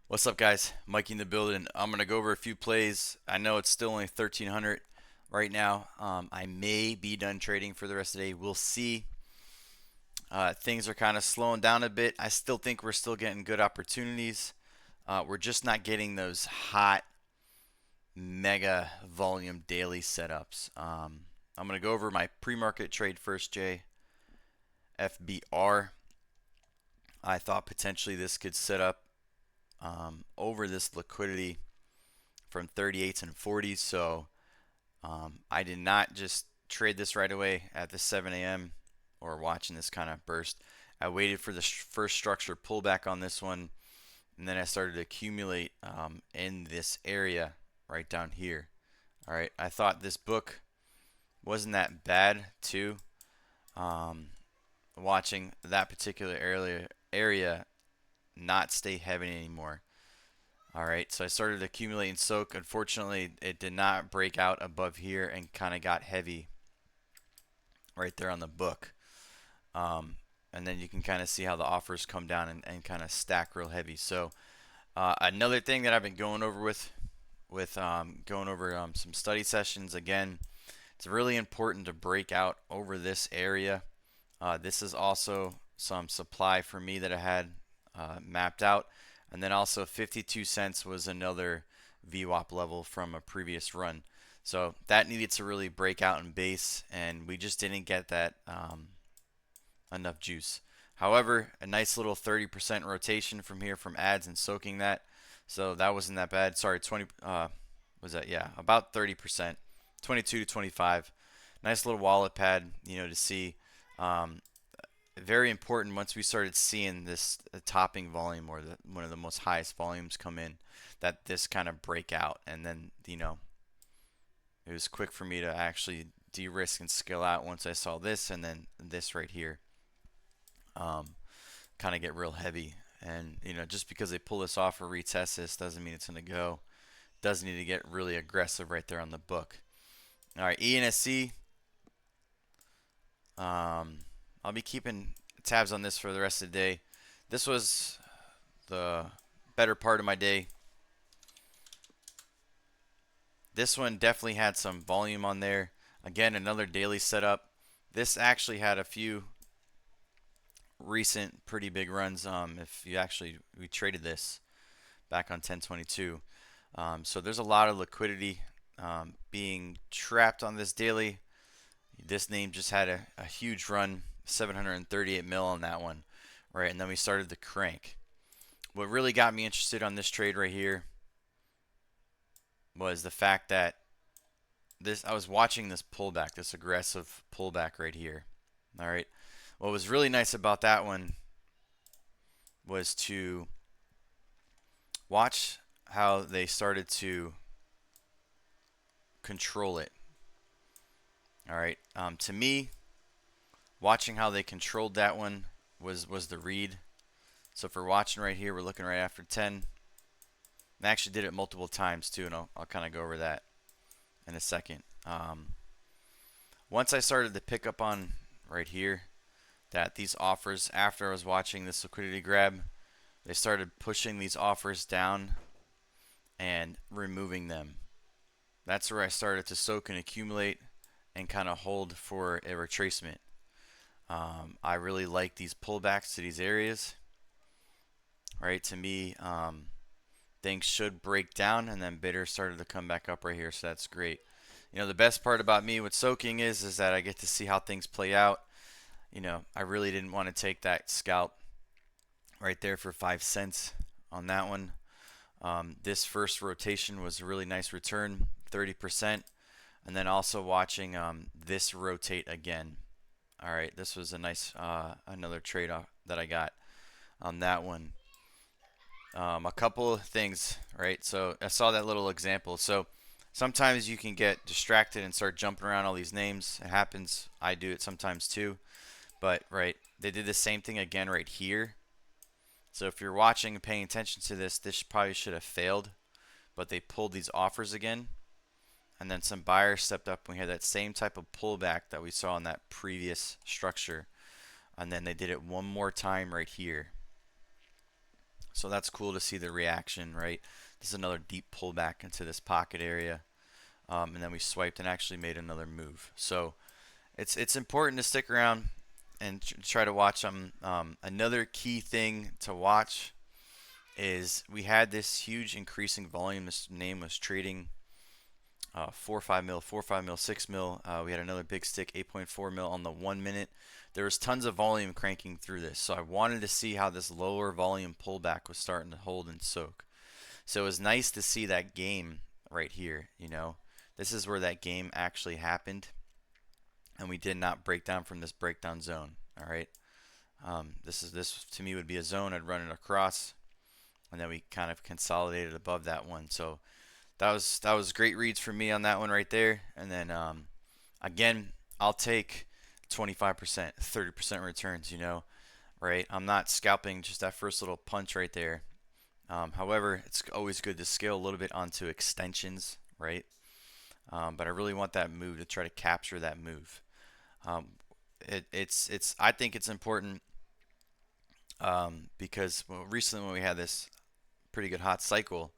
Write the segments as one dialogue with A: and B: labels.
A: What's up, guys? Mikey in the building. I'm gonna go over a few plays. I know it's still only 1300 right now. I may be done trading for the rest of the day. We'll see. Things are kind of slowing down a bit. I still think we're still getting good opportunities. We're just not getting those hot, mega volume daily setups. I'm gonna go over my pre-market trade first, JFBR. I thought potentially this could set up over this liquidity from 38s and 40s. So I did not just trade this right away at the 7 a.m. or watching this kind of burst. I waited for the first structure pullback on this one, and then I started to accumulate in this area right down here. All right, I thought this book wasn't that bad too. Um, Watching that particular area not stay heavy anymore. All right, so I started accumulating soak. Unfortunately, it did not break out above here and kind of got heavy right there on the book. Um, and then you can kind of see how the offers come down and kind of stack real heavy. So another thing that I've been going over with going over some study sessions again, it's really important to break out over this area. This is also some supply for me that I had mapped out. And then also 52 cents was another VWAP level from a previous run. So that needed to really break out in base, and we just didn't get that enough juice. However, a nice little 30% rotation from here from ads and soaking that. So that wasn't that bad. Sorry, 20 was that? Yeah, about 30%, 22 to 25. Nice little wallet pad, to see. Um, Very important once we started seeing this topping volume or one of the most highest volumes come in, that this kind of break out, and then it was quick for me to actually de-risk and scale out once I saw this, and then this right here kind of get real heavy. And just because they pull this off or retest this doesn't mean it's going to go. Does need to get really aggressive right there on the book. All right, ENSC. I'll be keeping tabs on this for the rest of the day. This was the better part of my day. This one definitely had some volume on there. Again, another daily setup. This actually had a few recent pretty big runs. If you actually we traded this back on 1022. So there's a lot of liquidity being trapped on this daily. This name just had a huge run, 738 mil on that one, right? And then we started to crank. What really got me interested on this trade right here was the fact that I was watching this pullback, this aggressive pullback right here. All right. What was really nice about that one was to watch how they started to control it. All right. To me, watching how they controlled that one was the read. So if we're watching right here, we're looking right after 10. I actually did it multiple times too, and I'll kind of go over that in a second. Once I started to pick up on right here that these offers, after I was watching this liquidity grab, they started pushing these offers down and removing them. That's where I started to soak and accumulate and kind of hold for a retracement. I really like these pullbacks to these areas. Right, to me, things should break down, and then bidder started to come back up right here, so that's great. The best part about me with soaking is that I get to see how things play out. I really didn't want to take that scalp right there for 5 cents on that one. This first rotation was a really nice return, 30%, and then also watching this rotate again. All right, this was a nice another trade off that I got on that one. A couple of things, right? So I saw that little example. So sometimes you can get distracted and start jumping around all these names. It happens. I do it sometimes too. But right, they did the same thing again right here. So if you're watching and paying attention to this, this probably should have failed. But they pulled these offers again. And then some buyers stepped up and we had that same type of pullback that we saw in that previous structure. And then they did it one more time right here. So that's cool to see the reaction, right? This is another deep pullback into this pocket area. And then we swiped and actually made another move. So it's important to stick around and try to watch them. Another key thing to watch is we had this huge increasing volume. This name was trading 4 5 mil, 4 5 mil, 6 mil. We had another big stick, 8.4 mil on the 1 minute. There was tons of volume cranking through this, so I wanted to see how this lower volume pullback was starting to hold and soak. So it was nice to see that game right here. This is where that game actually happened, and we did not break down from this breakdown zone. All right, this to me would be a zone. I'd run it across, and then we kind of consolidated above that one. So that was great reads for me on that one right there. And then again, I'll take 25%, 30% returns. Right? I'm not scalping just that first little punch right there. However, it's always good to scale a little bit onto extensions, right? But I really want that move to try to capture that move. I think it's important because recently when we had this pretty good hot cycle,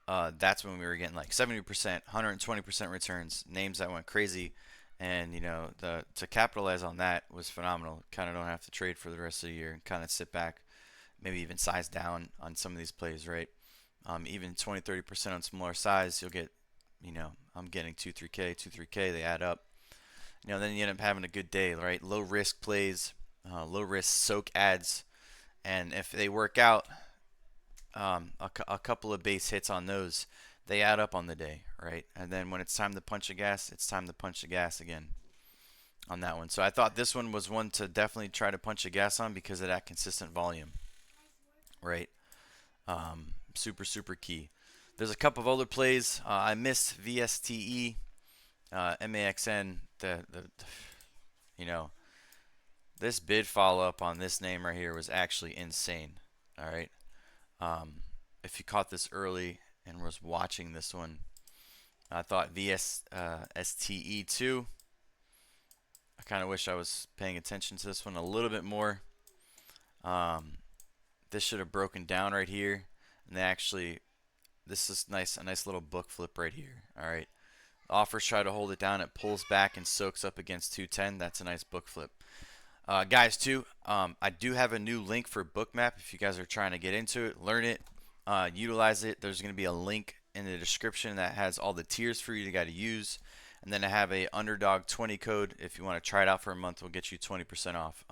A: that's when we were getting like 70%, 120% returns, names that went crazy, and to capitalize on that was phenomenal. Kind of don't have to trade for the rest of the year and kind of sit back, maybe even size down on some of these plays, right? Even 20, 30% on smaller size, you'll get, I'm getting 2, 3K, 2, 3K, they add up. Then you end up having a good day, right? Low risk plays, low risk soak ads, and if they work out, a couple of base hits on those, they add up on the day, right? And then when it's time to punch the gas, it's time to punch the gas again on that one. So I thought this one was one to definitely try to punch the gas on because of that consistent volume, right? Super, super key. There's a couple of other plays. I missed VSTE, MAXN. You know, this bid follow up on this name right here was actually insane. All right. If you caught this early and was watching this one, I thought VSTE2. I kind of wish I was paying attention to this one a little bit more. This should have broken down right here, and they actually, this is nice, a nice little book flip right here. All right, offers try to hold it down, it pulls back and soaks up against 210. That's a nice book flip. Guys, too, I do have a new link for Bookmap. If you guys are trying to get into it, learn it, utilize it, there's going to be a link in the description that has all the tiers for you to use. And then I have a underdog 20 code. If you want to try it out for a month, we'll get you 20% off.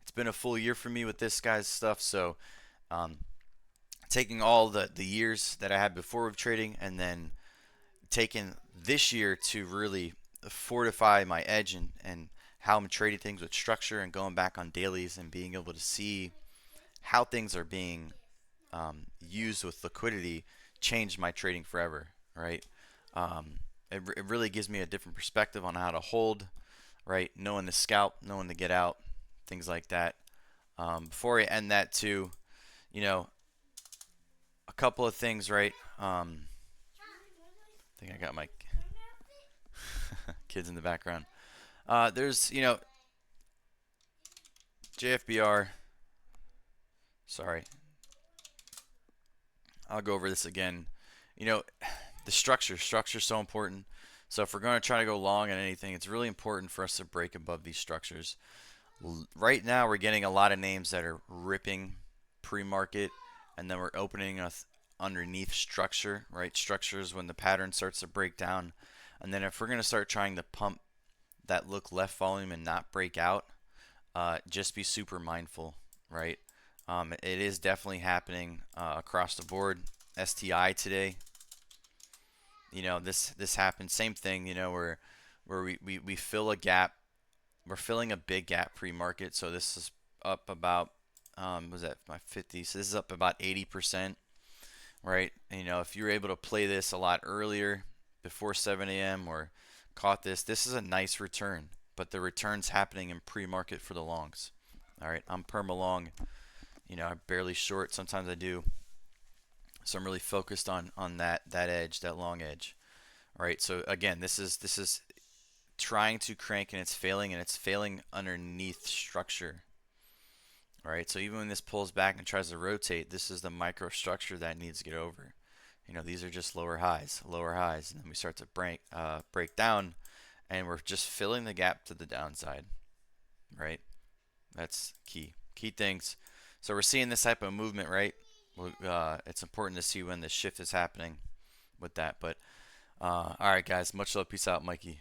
A: It's been a full year for me with this guy's stuff. So taking all the years that I had before of trading and then taking this year to really fortify my edge and how I'm trading things with structure and going back on dailies and being able to see how things are being used with liquidity changed my trading forever, right? It really gives me a different perspective on how to hold, right? Knowing the scalp, knowing to get out, things like that. Before I end that too, a couple of things, right? I think I got my kids in the background. There's, JFBR. Sorry. I'll go over this again. The structure is so important. So if we're going to try to go long on anything, it's really important for us to break above these structures. Right now, we're getting a lot of names that are ripping pre-market, and then we're opening underneath structure, right? Structures when the pattern starts to break down. And then if we're going to start trying to pump that look left volume and not break out, just be super mindful, right? It is definitely happening across the board. STI today, this happened. Same thing, where we fill a gap. We're filling a big gap pre-market. So this is up about, was that my 50? So this is up about 80%, right? If you were able to play this a lot earlier, before 7 a.m. or caught this is a nice return. But the return's happening in pre-market for the longs. All right, I'm perma long. I barely short. Sometimes I do. So I'm really focused on that edge, that long edge. All right. So again, this is trying to crank and it's failing underneath structure. right? So even when this pulls back and tries to rotate, this is the microstructure that needs to get over. You know, these are just lower highs, and then we start to break down, and we're just filling the gap to the downside, right? That's key things. So we're seeing this type of movement, right? It's important to see when the shift is happening with that. But all right, guys, much love, peace out, Mikey.